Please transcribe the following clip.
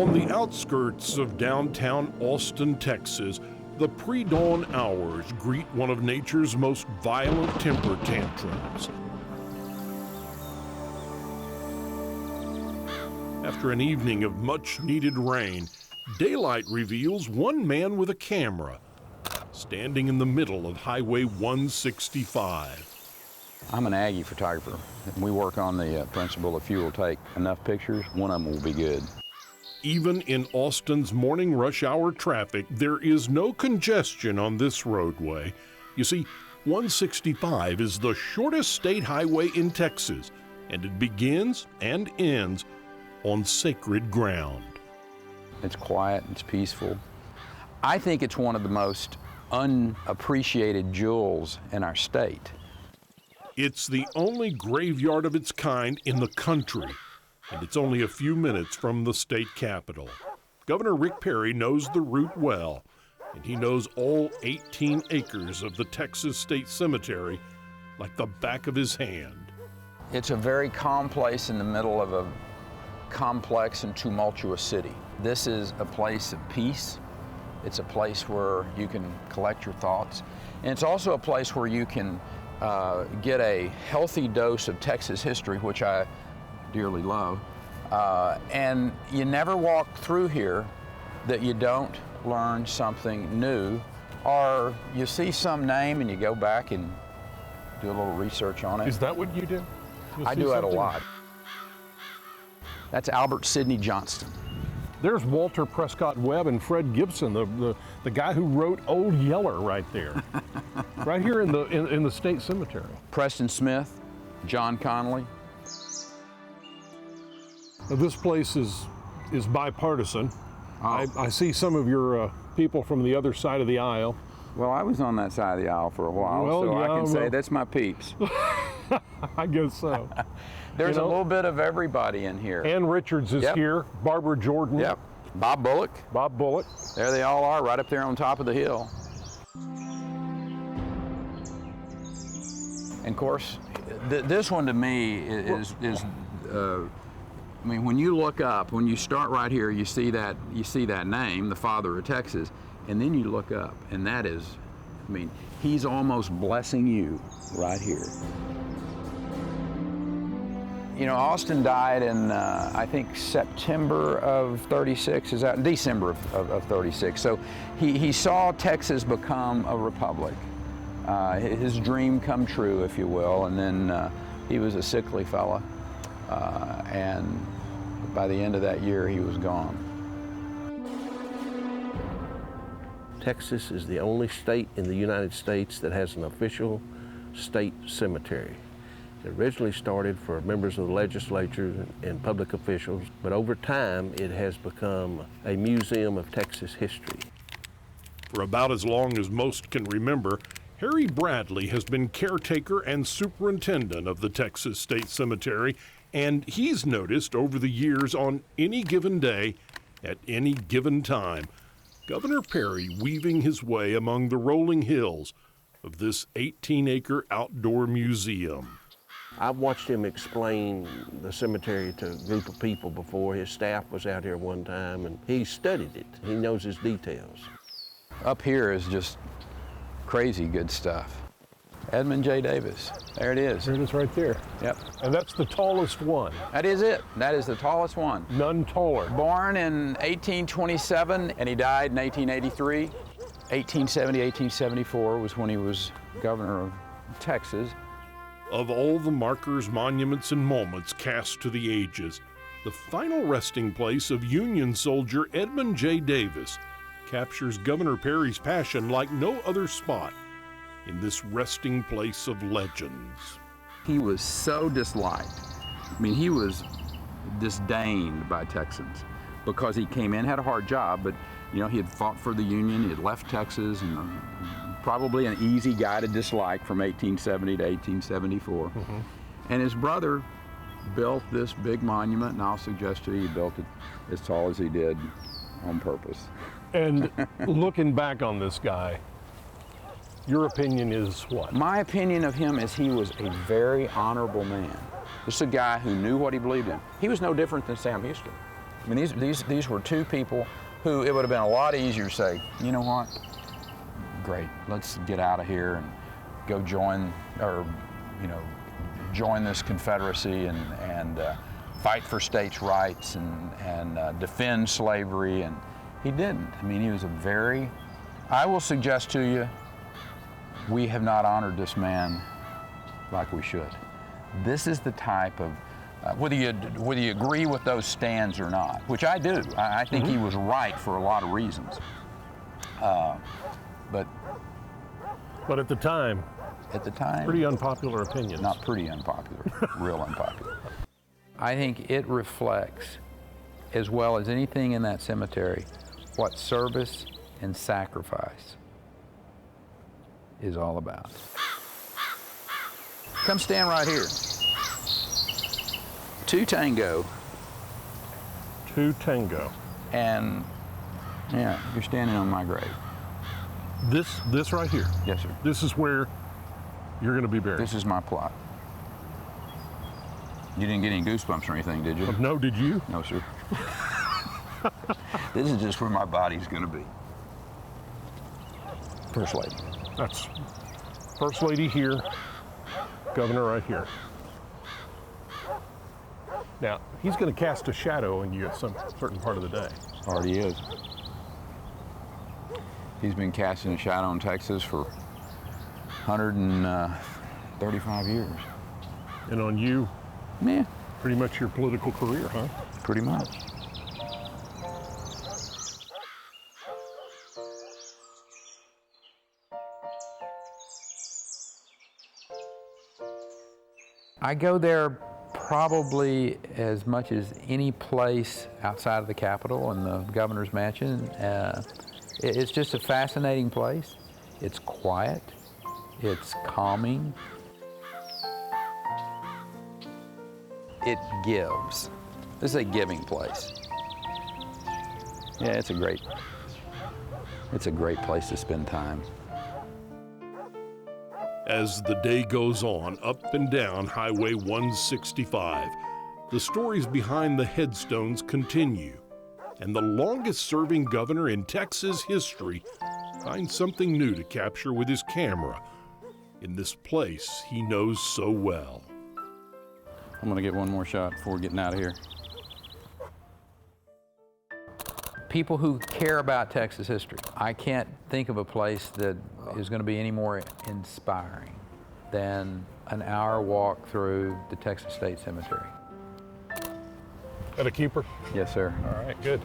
On the outskirts of downtown Austin, Texas, the pre-dawn hours greet one of nature's most violent temper tantrums. After an evening of much-needed rain, daylight reveals one man with a camera standing in the middle of Highway 165. I'm an Aggie photographer. We work on the principle if you will take enough pictures, one of them will be good. Even in Austin's morning rush hour traffic, there is no congestion on this roadway. You see, 165 is the shortest state highway in Texas, and it begins and ends on sacred ground. It's quiet, it's peaceful. I think it's one of the most unappreciated jewels in our state. It's the only graveyard of its kind in the country, and it's only a few minutes from the state capitol. Governor Rick Perry knows the route well, and he knows all 18 acres of the Texas State Cemetery like the back of his hand. It's a very calm place in the middle of a complex and tumultuous city. This is a place of peace. It's a place where you can collect your thoughts. And it's also a place where you can get a healthy dose of Texas history, which I dearly love. And you never walk through here that you don't learn something new, or you see some name and you go back and do a little research on it. Is that what you do? I do that a lot. That's Albert Sidney Johnston. There's Walter Prescott Webb and Fred Gibson, the guy who wrote Old Yeller right there, right here in the state cemetery. Preston Smith, John Connolly. Now, this place is bipartisan. Oh. I see some of your people from the other side of the aisle. Well, I was on that side of the aisle for a while, Well, so yeah, I can say that's my peeps. I guess so. There's a little bit of everybody in here. Ann Richards is here, Barbara Jordan. Yep. Bob Bullock. Bob Bullock. There they all are, right up there on top of the hill. And of course, this one to me is I mean, when you look up, when you start right here, you see that name, the father of Texas, and then you look up, and that is, I mean, he's almost blessing you right here. You know, Austin died in, I think, September of 36, is that, December of 36. So he saw Texas become a republic. His dream come true, if you will, and then he was a sickly fella, and by the end of that year, he was gone. Texas is the only state in the United States that has an official state cemetery. It originally started for members of the legislature and public officials, but over time it has become a museum of Texas history. For about as long as most can remember, Harry Bradley has been caretaker and superintendent of the Texas State Cemetery, and he's noticed over the years on any given day, at any given time, Governor Perry weaving his way among the rolling hills of this 18-acre outdoor museum. I've watched him explain the cemetery to a group of people before. His staff was out here one time, and he studied it. He knows his details. Up here is just crazy good stuff. Edmund J. Davis, there it is. There it is right there. Yep. And that's the tallest one. That is it. That is the tallest one. None taller. Born in 1827, and he died in 1883. 1870, 1874 was when he was governor of Texas. Of all the markers, monuments, and moments cast to the ages, the final resting place of Union soldier Edmund J. Davis captures Governor Perry's passion like no other spot in this resting place of legends. He was so disliked. I mean, he was disdained by Texans because he came in, had a hard job, but you know, he had fought for the Union, he had left Texas, and probably an easy guy to dislike from 1870 to 1874. Mm-hmm. And his brother built this big monument, and I'll suggest to you he built it as tall as he did on purpose. And looking back on this guy, your opinion is what? My opinion of him is he was a very honorable man. Just a guy who knew what he believed in. He was no different than Sam Houston. I mean, these were two people who it would have been a lot easier to say, you know what, great, let's get out of here and go join, or, you know, join this Confederacy and fight for states' rights and defend slavery, and he didn't. I mean, he was a very, I will suggest to you, we have not honored this man like we should. This is the type of, whether you agree with those stands or not, which I do. I think he was right for a lot of reasons. But at the time, pretty unpopular opinions. Not pretty unpopular, real unpopular. I think it reflects, as well as anything in that cemetery, what service and sacrifice is all about. Come stand right here. 2 Tango. 2 Tango. And yeah, you're standing on my grave. This right here? Yes, sir. This is where you're going to be buried? This is my plot. You didn't get any goosebumps or anything, did you? No, did you? No, sir. This is just where my body's going to be. First Lady. That's First Lady here, Governor right here. Now, he's going to cast a shadow on you at some certain part of the day. Already is. He's been casting a shadow in Texas for 135 years. And on you, yeah, pretty much your political career, huh? Pretty much. I go there probably as much as any place outside of the Capitol and the governor's mansion. It's just a fascinating place. It's quiet, it's calming. It gives. This is a giving place. Yeah, it's a great place to spend time. As the day goes on, up and down Highway 165, the stories behind the headstones continue, and the longest-serving governor in Texas history finds something new to capture with his camera in this place he knows so well. I'm gonna get one more shot before getting out of here. People who care about Texas history, I can't think of a place that is going to be any more inspiring than an hour walk through the Texas State Cemetery. Got a keeper? Yes, sir. All right, good.